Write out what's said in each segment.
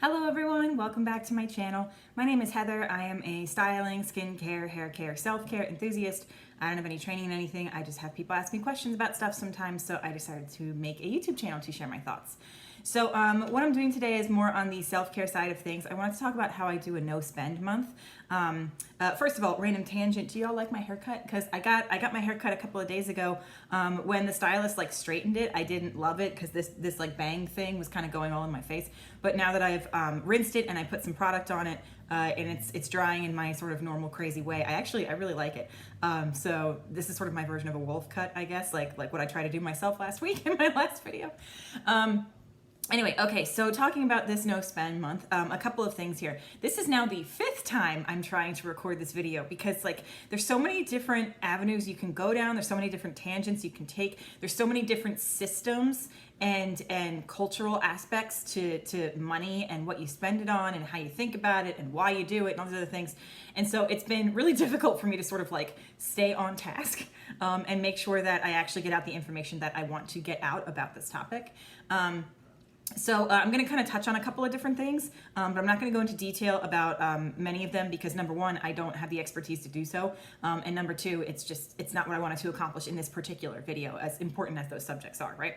Hello everyone, welcome back to my channel. My name is Heather. I am a styling, skincare, hair care, self-care enthusiast. I don't have any training in anything. I just have people ask me questions about stuff sometimes, so I decided to make a YouTube channel to share my thoughts. So what I'm doing today is more on the self-care side of things. I wanted to talk about how I do a no spend month. First of all, random tangent, do y'all like my haircut? Because I got my haircut a couple of days ago. When the stylist like straightened it, I didn't love it because this like bang thing was kind of going all in my face. But now that I've rinsed it and I put some product on it, and it's drying in my sort of normal crazy way, I really like it. So this is sort of my version of a wolf cut, I guess, like what I tried to do myself last week in my last video. Anyway, okay, so talking about this no spend month, a couple of things here. This is now the 5th time I'm trying to record this video because like there's so many different avenues you can go down. There's so many different tangents you can take. There's so many different systems and cultural aspects to money and what you spend it on and how you think about it and why you do it and all these other things. And so it's been really difficult for me to sort of like stay on task and make sure that I actually get out the information that I want to get out about this topic. So I'm going to kind of touch on a couple of different things, but I'm not going to go into detail about many of them because number one, I don't have the expertise to do so, and number two, it's not what I wanted to accomplish in this particular video, as important as those subjects are, right?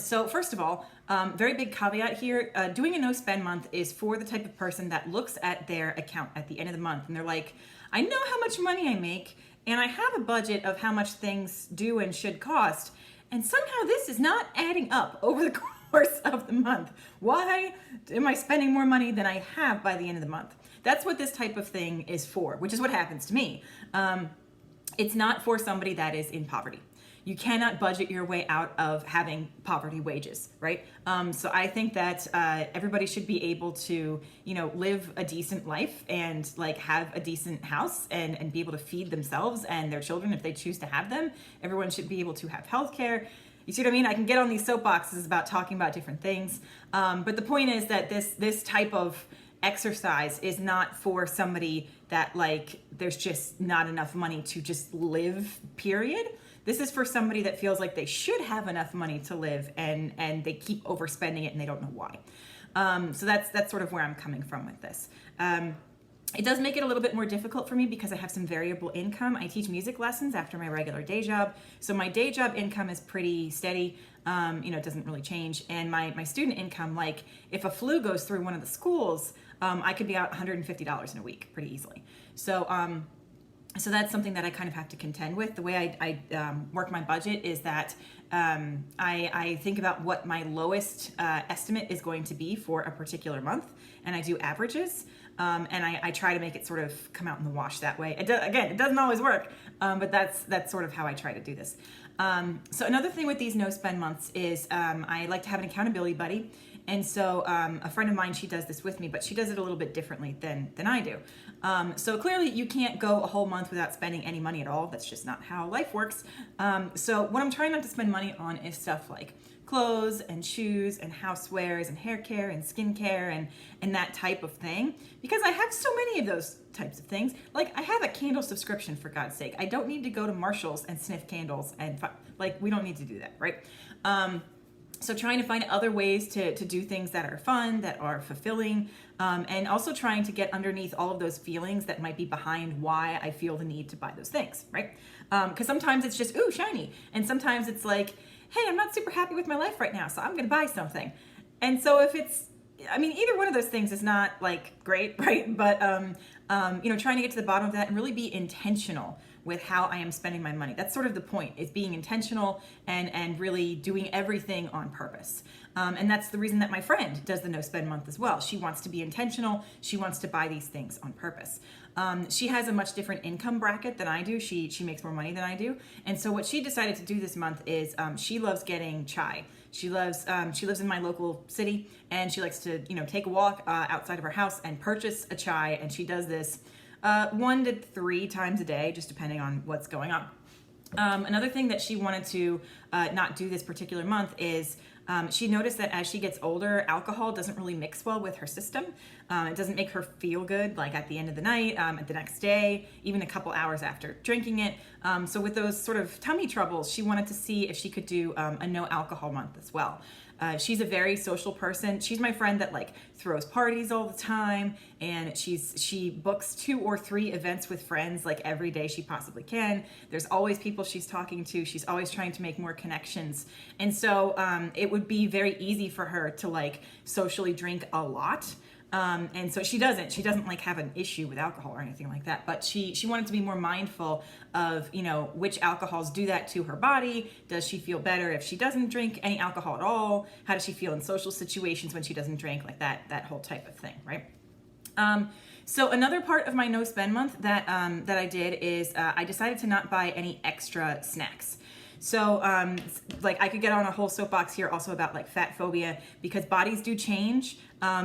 So first of all, very big caveat here, doing a no spend month is for the type of person that looks at their account at the end of the month and they're like, I know how much money I make and I have a budget of how much things do and should cost, and somehow this is not adding up over the course of the month. Why am I spending more money than I have by the end of the month? That's what this type of thing is for, which is what happens to me. It's not for somebody that is in poverty. You cannot budget your way out of having poverty wages, right? So I think that everybody should be able to, live a decent life and like have a decent house and be able to feed themselves and their children if they choose to have them. Everyone should be able to have health care. You see what I mean? I can get on these soapboxes about talking about different things. But the point is that this type of exercise is not for somebody that like there's just not enough money to just live, period. This is for somebody that feels like they should have enough money to live and they keep overspending it and they don't know why. So that's sort of where I'm coming from with this. It does make it a little bit more difficult for me because I have some variable income. I teach music lessons after my regular day job. So my day job income is pretty steady. It doesn't really change. And my student income, like if a flu goes through one of the schools, I could be out $150 in a week pretty easily. So that's something that I kind of have to contend with. The way I work my budget is that I think about what my lowest estimate is going to be for a particular month, and I do averages, and I try to make it sort of come out in the wash that way. Again, it doesn't always work, but that's sort of how I try to do this. So another thing with these no spend months is I like to have an accountability buddy. And so a friend of mine, she does this with me, but she does it a little bit differently than I do. So clearly you can't go a whole month without spending any money at all. That's just not how life works. So what I'm trying not to spend money on is stuff like clothes and shoes and housewares and hair care and skincare and that type of thing, because I have so many of those types of things. Like I have a candle subscription, for God's sake. I don't need to go to Marshall's and sniff candles and we don't need to do that, right? So trying to find other ways to do things that are fun, that are fulfilling, and also trying to get underneath all of those feelings that might be behind why I feel the need to buy those things, right? Because sometimes it's just, ooh, shiny. And sometimes it's like, hey, I'm not super happy with my life right now, so I'm gonna buy something. And so if either one of those things is not like great, right? But, trying to get to the bottom of that and really be intentional with how I am spending my money. That's sort of the point, is being intentional and really doing everything on purpose. And that's the reason that my friend does the no spend month as well. She wants to be intentional. She wants to buy these things on purpose. She has a much different income bracket than I do. She makes more money than I do. And so what she decided to do this month is she loves getting chai. She lives in my local city, and she likes to, take a walk outside of her house and purchase a chai. And she does this 1 to 3 times a day, just depending on what's going on. Another thing that she wanted to not do this particular month is she noticed that as she gets older, alcohol doesn't really mix well with her system. It doesn't make her feel good, like at the end of the night, at the next day, even a couple hours after drinking it. So with those sort of tummy troubles, she wanted to see if she could do a no alcohol month as well. She's a very social person. She's my friend that like throws parties all the time, and she books 2 or 3 events with friends like every day she possibly can. There's always people she's talking to. She's always trying to make more connections. And so it would be very easy for her to like socially drink a lot. And so she doesn't like have an issue with alcohol or anything like that, but she wanted to be more mindful of, you know, which alcohols do that to her body. Does she feel better if she doesn't drink any alcohol at all? How does she feel in social situations when she doesn't drink, like that whole type of thing, right? So another part of my no spend month that I did is I decided to not buy any extra snacks. So like I could get on a whole soapbox here also about like fat phobia, because bodies do change.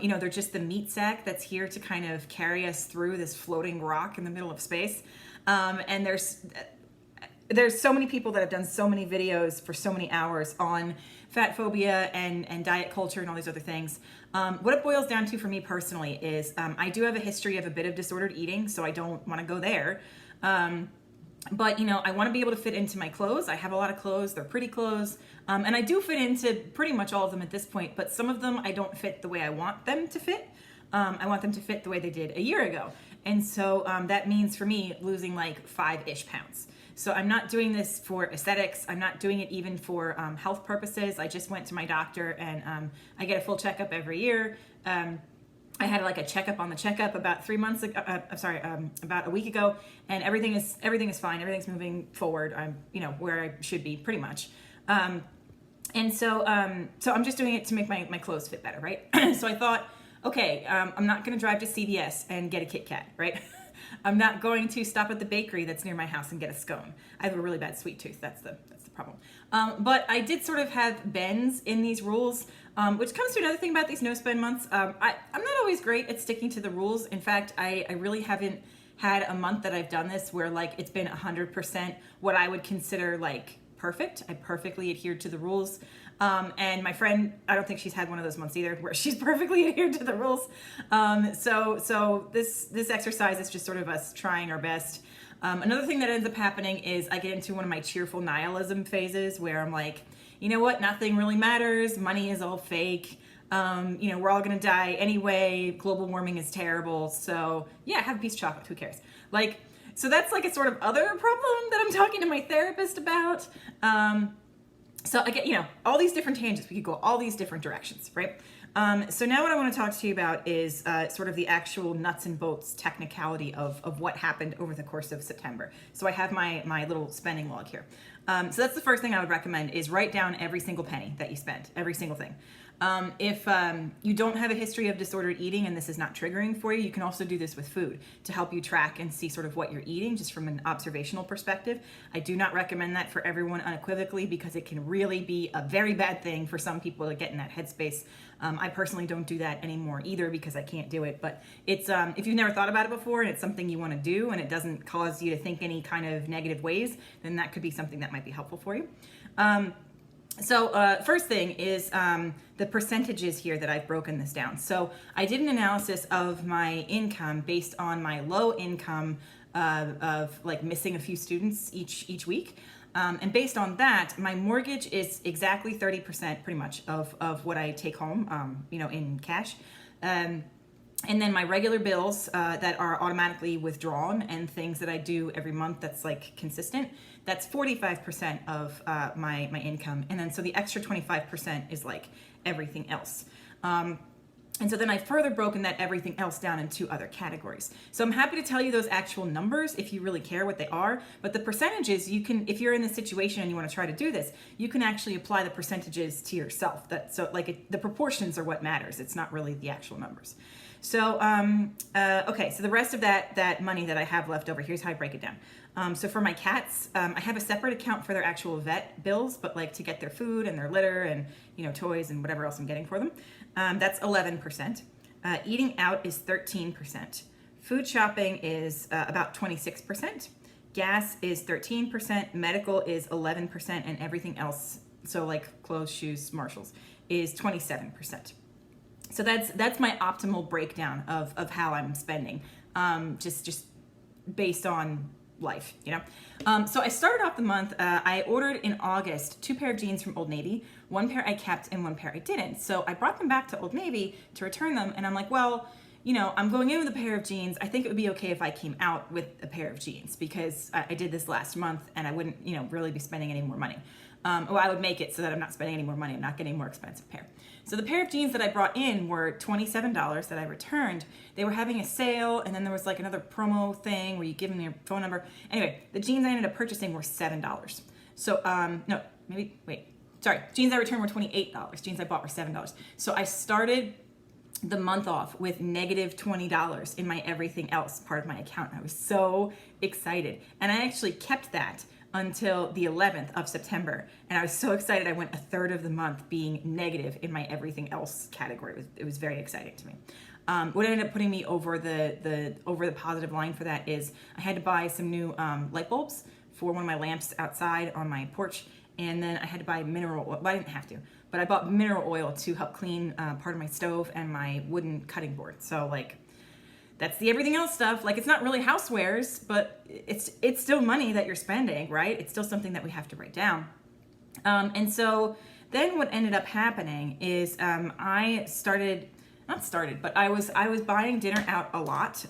You know, they're just the meat sack that's here to kind of carry us through this floating rock in the middle of space. And there's so many people that have done so many videos for so many hours on fat phobia and diet culture and all these other things. What it boils down to for me personally is I do have a history of a bit of disordered eating, so I don't want to go there. But, you know, I want to be able to fit into my clothes. I have a lot of clothes. They're pretty clothes. And I do fit into pretty much all of them at this point, but some of them I don't fit the way I want them to fit. I want them to fit the way they did a year ago. And so that means for me losing like 5-ish pounds. So I'm not doing this for aesthetics. I'm not doing it even for health purposes. I just went to my doctor, and I get a full checkup every year. I had like a checkup on the checkup about 3 months ago, about a week ago, and everything is fine. Everything's moving forward. I'm, you know, where I should be pretty much. And so I'm just doing it to make my clothes fit better, right? So I thought, okay, I'm not going to drive to CVS and get a Kit Kat, right? I'm not going to stop at the bakery that's near my house and get a scone. I have a really bad sweet tooth. That's the problem. But I did sort of have bends in these rules, which comes to another thing about these no spend months. I'm not always great at sticking to the rules. In fact, I really haven't had a month that I've done this where like it's been 100% what I would consider like perfect. I perfectly adhered to the rules. And my friend, I don't think she's had one of those months either where she's perfectly adhered to the rules. So this exercise is just sort of us trying our best. Another thing that ends up happening is I get into one of my cheerful nihilism phases where I'm like, you know what, nothing really matters. Money is all fake. You know, we're all gonna die anyway. Global warming is terrible. So yeah, have a piece of chocolate. Who cares? Like, so that's like a sort of other problem that I'm talking to my therapist about. So I get, you know, all these different tangents. We could go all these different directions, right? So now what I want to talk to you about is sort of the actual nuts and bolts technicality of what happened over the course of September. So I have my little spending log here. So that's the first thing I would recommend is write down every single penny that you spent, every single thing. If you don't have a history of disordered eating and this is not triggering for you, you can also do this with food to help you track and see sort of what you're eating just from an observational perspective. I do not recommend that for everyone unequivocally because it can really be a very bad thing for some people to get in that headspace. I personally don't do that anymore either because I can't do it, but it's if you've never thought about it before and it's something you want to do and it doesn't cause you to think any kind of negative ways, then that could be something that might be helpful for you. So first thing is the percentages here that I've broken this down. So I did an analysis of my income based on my low income of like missing a few students each week. And based on that, my mortgage is exactly 30% pretty much of what I take home, you know, in cash. And then my regular bills that are automatically withdrawn and things that I do every month that's like consistent, that's 45% of my income. And then so the extra 25% is like everything else. And so then I've further broken that everything else down into other categories. So I'm happy to tell you those actual numbers if you really care what they are. But the percentages, you can, if you're in this situation and you want to try to do this, you can actually apply the percentages to yourself. The proportions are what matters. It's not really the actual numbers. So, okay, so the rest of that money that I have left over, here's how I break it down. So for my cats, I have a separate account for their actual vet bills, but like to get their food and their litter and, you know, toys and whatever else I'm getting for them. That's 11%. Eating out is 13%. Food shopping is about 26%. Gas is 13%. Medical is 11%. And everything else, so like clothes, shoes, Marshalls, is 27%. So that's my optimal breakdown of how I'm spending, just based on life, you know? So I started off the month, I ordered in August 2 pair of jeans from Old Navy. 1 pair I kept and 1 pair I didn't. So I brought them back to Old Navy to return them, and I'm like, well, you know, I'm going in with a pair of jeans. I think it would be okay if I came out with a pair of jeans, because I did this last month and I wouldn't, you know, really be spending any more money. Well, I would make it so that I'm not spending any more money. I'm not getting a more expensive pair. So the pair of jeans that I brought in were $27 that I returned. They were having a sale, and then there was like another promo thing where you give them your phone number. Anyway, the jeans I ended up purchasing were $7. So, no, maybe, wait, sorry. Jeans I returned were $28. Jeans I bought were $7. So I started the month off with negative $20 in my everything else part of my account. I was so excited. And I actually kept that until the 11th of September. And I was so excited. I went a third of the month being negative in my everything else category. It was very exciting to me. What ended up putting me over the positive line for that is I had to buy some new light bulbs for one of my lamps outside on my porch. And then I had to buy mineral oil. Well, I didn't have to, but I bought mineral oil to help clean part of my stove and my wooden cutting board. So like, that's the everything else stuff. Like, it's not really housewares, but it's still money that you're spending, right? It's still something that we have to write down. And so then what ended up happening is I was buying dinner out a lot.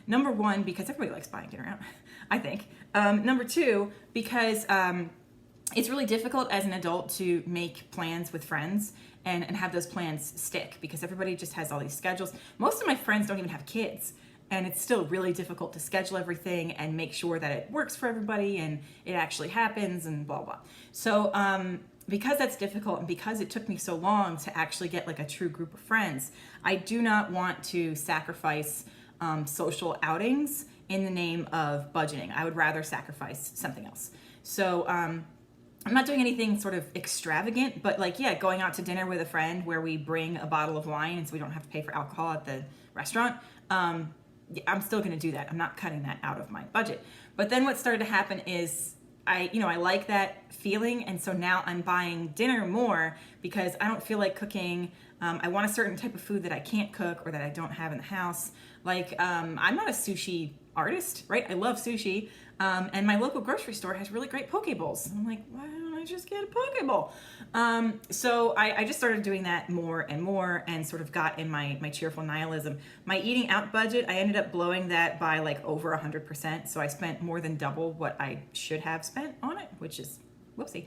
Number one, because everybody likes buying dinner out, I think. Number two, because it's really difficult as an adult to make plans with friends and have those plans stick, because everybody just has all these schedules. Most of my friends don't even have kids, and it's still really difficult to schedule everything and make sure that it works for everybody and it actually happens and blah, blah. So because that's difficult, and because it took me so long to actually get like a true group of friends, I do not want to sacrifice social outings in the name of budgeting. I would rather sacrifice something else. So I'm not doing anything sort of extravagant, but like, yeah, going out to dinner with a friend where we bring a bottle of wine and so we don't have to pay for alcohol at the restaurant. I'm still going to do that. I'm not cutting that out of my budget. But then what started to happen is I like that feeling. And so now I'm buying dinner more because I don't feel like cooking. I want a certain type of food that I can't cook or that I don't have in the house. Like, I'm not a sushi artist, right? I love sushi. And my local grocery store has really great poke bowls. I'm like, why don't I just get a poke bowl? So I just started doing that more and more and sort of got in my cheerful nihilism. My eating out budget, I ended up blowing that by like over 100%. So I spent more than double what I should have spent on it, which is whoopsie.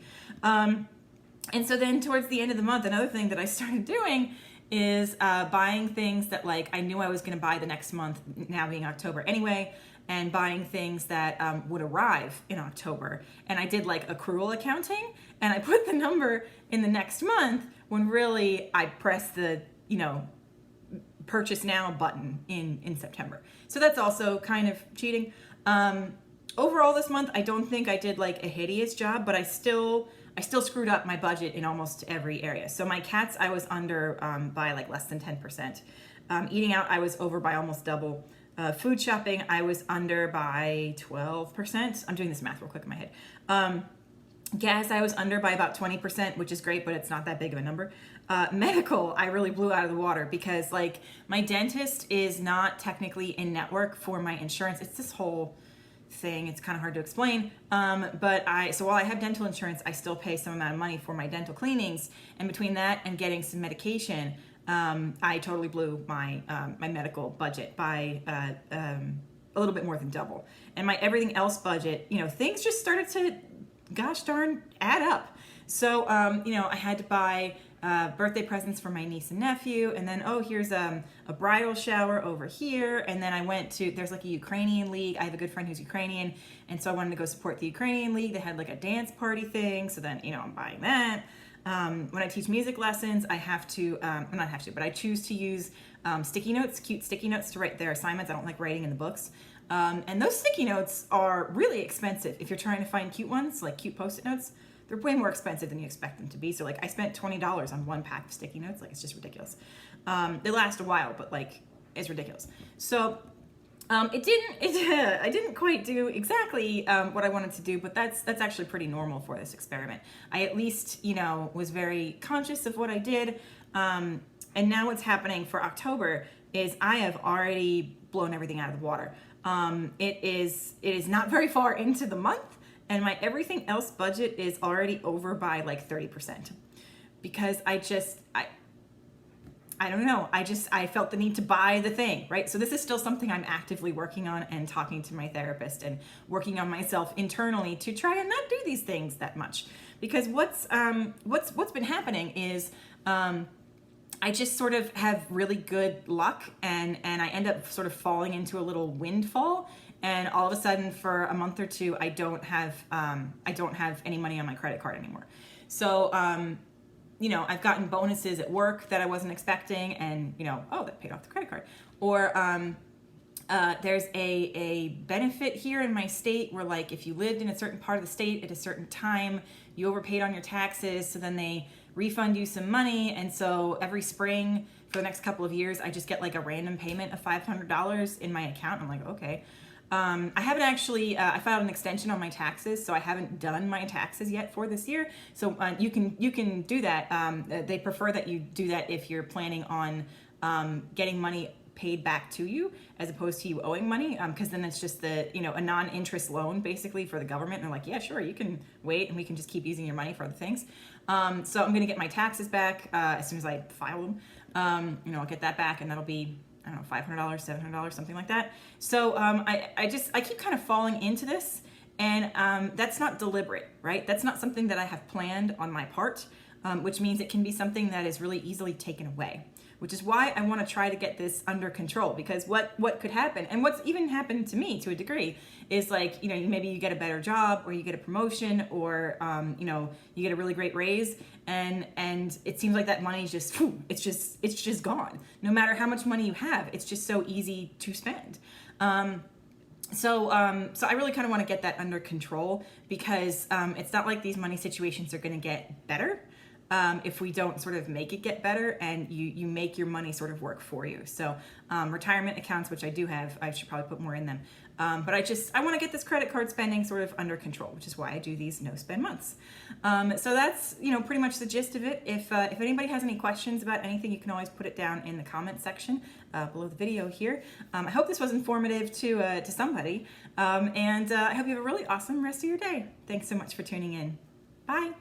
And so then towards the end of the month, another thing that I started doing is buying things that like I knew I was going to buy the next month, now being October anyway, and buying things that would arrive in October. And I did like accrual accounting, and I put the number in the next month when really I pressed the, purchase now button in September. So that's also kind of cheating. Overall this month, I don't think I did like a hideous job, but I still screwed up my budget in almost every area. So my cats, I was under by like less than 10%. Eating out, I was over by almost double. Food shopping, I was under by 12%. I'm doing this math real quick in my head. Gas, I was under by about 20%, which is great, but it's not that big of a number. Medical, I really blew out of the water because like my dentist is not technically in network for my insurance. It's this whole thing. It's kind of hard to explain. So while I have dental insurance, I still pay some amount of money for my dental cleanings. And between that and getting some medication, I totally blew my my medical budget by a little bit more than double. And my everything else budget, things just started to, gosh darn, add up. So, I had to buy birthday presents for my niece and nephew, and then, here's a bridal shower over here, and then I went to, there's like a Ukrainian league. I have a good friend who's Ukrainian, and so I wanted to go support the Ukrainian league. They had like a dance party thing, so then, I'm buying that. When I teach music lessons, I have to, but I choose to use sticky notes, cute sticky notes to write their assignments. I don't like writing in the books. And those sticky notes are really expensive. If you're trying to find cute ones, like cute Post-it notes, they're way more expensive than you expect them to be. So like I spent $20 on one pack of sticky notes. Like it's just ridiculous. They last a while, but like it's ridiculous. So I didn't quite do exactly what I wanted to do, but that's actually pretty normal for this experiment. I at least, was very conscious of what I did. And now what's happening for October is I have already blown everything out of the water. It is not very far into the month, and my everything else budget is already over by like 30%, because I don't know. I felt the need to buy the thing, right? So this is still something I'm actively working on and talking to my therapist and working on myself internally to try and not do these things that much. Because what's been happening is I just sort of have really good luck, and I end up sort of falling into a little windfall, and all of a sudden for a month or two I don't have any money on my credit card anymore. So I've gotten bonuses at work that I wasn't expecting, and that paid off the credit card. Or there's a benefit here in my state where, like, if you lived in a certain part of the state at a certain time, you overpaid on your taxes, so then they refund you some money. And so every spring for the next couple of years, I just get like a random payment of $500 in my account. I'm like, okay. I haven't actually, I filed an extension on my taxes, so I haven't done my taxes yet for this year. So you can do that. They prefer that you do that if you're planning on getting money paid back to you as opposed to you owing money, because then it's just a non-interest loan basically for the government. And they're like, yeah, sure, you can wait and we can just keep using your money for other things. So I'm gonna get my taxes back as soon as I file them. I'll get that back, and that'll be, I don't know, $500, $700, something like that. So I keep kind of falling into this, and that's not deliberate, right? That's not something that I have planned on my part, which means it can be something that is really easily taken away, which is why I want to try to get this under control. Because what could happen, and what's even happened to me to a degree, is like, maybe you get a better job, or you get a promotion, or you get a really great raise, and it seems like that money's just, it's just gone. No matter how much money you have, it's just so easy to spend. So I really kind of want to get that under control, because it's not like these money situations are going to get better if we don't sort of make it get better, and you make your money sort of work for you. So retirement accounts, which I do have, I should probably put more in them. But I want to get this credit card spending sort of under control, which is why I do these no spend months. So that's pretty much the gist of it. If anybody has any questions about anything, you can always put it down in the comment section below the video here. I hope this was informative to somebody, and I hope you have a really awesome rest of your day. Thanks so much for tuning in. Bye.